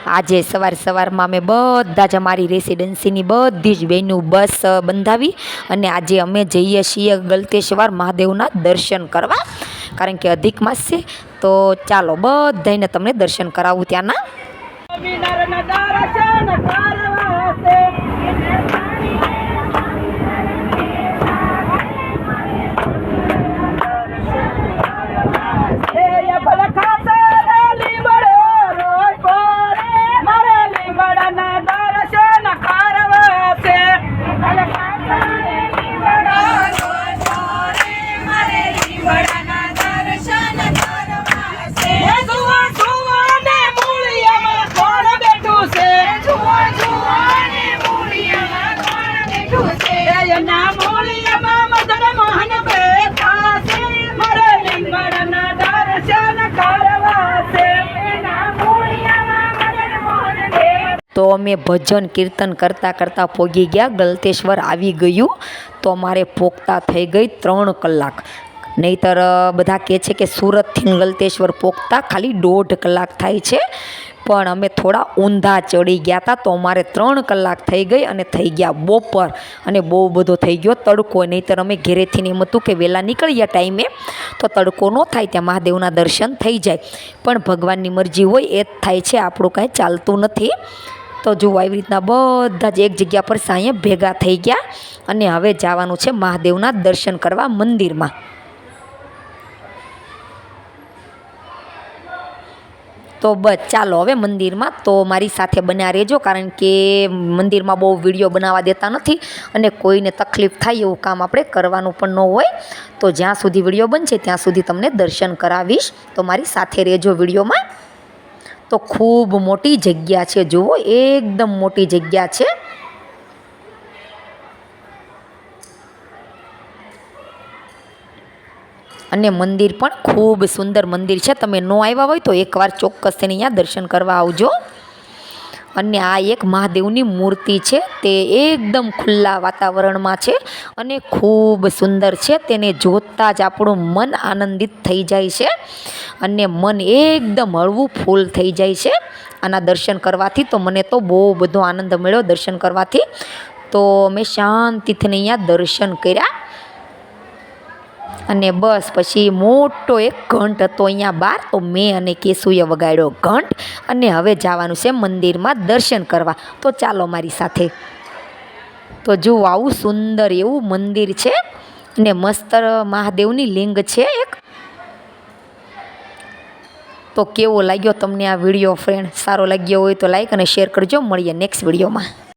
આજે સવારમાં અમે બધા જ અમારી રેસિડેન્સીની બધી જ બહેનો બસ બંધાવી અને આજે અમે જઈએ છીએ ગલતેશ્વર મહાદેવના દર્શન કરવા, કારણ કે અધિક માસ છે. તો ચાલો બધાને તમને દર્શન કરાવું ત્યાંના. તો અમે ભજન કીર્તન કરતાં કરતાં પહોંચી ગયા, ગલતેશ્વર આવી ગયું. તો અમારે પહોંચતા થઈ ગઈ 3 કલાક. નહીંતર બધા કહે છે કે સુરતથી ગલતેશ્વર પહોંચતા ખાલી 1.5 કલાક થાય છે, પણ અમે થોડા ઊંધા ચડી ગયા હતા. તો અમારે 3 કલાક થઈ ગઈ અને થઈ ગયા બપોર, અને બહુ બધો થઈ ગયો તડકો. નહીંતર અમે ઘેરેથી એમ હતું કે વહેલા નીકળી ગયા ટાઈમે તો તડકો ન થાય, ત્યાં મહાદેવના દર્શન થઈ જાય. પણ ભગવાનની મરજી હોય એ જ થાય છે, આપણું કાંઈ ચાલતું નથી. તો જુઓ આવી રીતના બધા જ એક જગ્યા પર સાંયે ભેગા થઈ ગયા અને હવે જવાનું છે મહાદેવના દર્શન કરવા મંદિરમાં. તો બસ ચાલો હવે મંદિરમાં. તો મારી સાથે બન્યા રહેજો, કારણ કે મંદિરમાં બહુ વિડીયો બનાવવા દેતા નથી અને કોઈને તકલીફ થાય એવું કામ આપણે કરવાનું પણ ન હોય. તો જ્યાં સુધી વિડીયો બનશે ત્યાં સુધી તમને દર્શન કરાવીશ, તો મારી સાથે રહેજો વિડીયોમાં. તો ખૂબ મોટી જગ્યા છે, જુઓ એકદમ મોટી જગ્યા છે. અને મંદિર પણ ખૂબ સુંદર મંદિર છે. તમે ન આવ્યા હોય તો એકવાર ચોક્કસ તેને અહીંયા દર્શન કરવા આવજો. અને આ એક મહાદેવની મૂર્તિ છે, તે એકદમ ખુલ્લા વાતાવરણમાં છે અને ખૂબ સુંદર છે. તેને જોતાં જ આપણું મન આનંદિત થઈ જાય છે અને મન એકદમ હળવું ફૂલ થઈ જાય છે આના દર્શન કરવાથી. તો મને તો બહુ બધો આનંદ મળ્યો દર્શન કરવાથી. તો મેં શાંતિથી અહીંયા દર્શન કર્યા અને બસ પછી મોટો એક ઘંટ હતો અહીંયા બહાર, તો મેં અને કેશુએ વગાડ્યો ઘંટ અને હવે જવાનું છે મંદિરમાં દર્શન કરવા. તો ચાલો મારી સાથે. તો જુઓ આવું સુંદર એવું મંદિર છે અને મસ્ત મહાદેવની લિંગ છે એક. તો કેવો લાગ્યો તમને આ વિડીયો ફ્રેન્ડ? સારો લાગ્યો હોય તો લાઈક અને શેર કરજો. મળીએ નેક્સ્ટ વિડીયોમાં.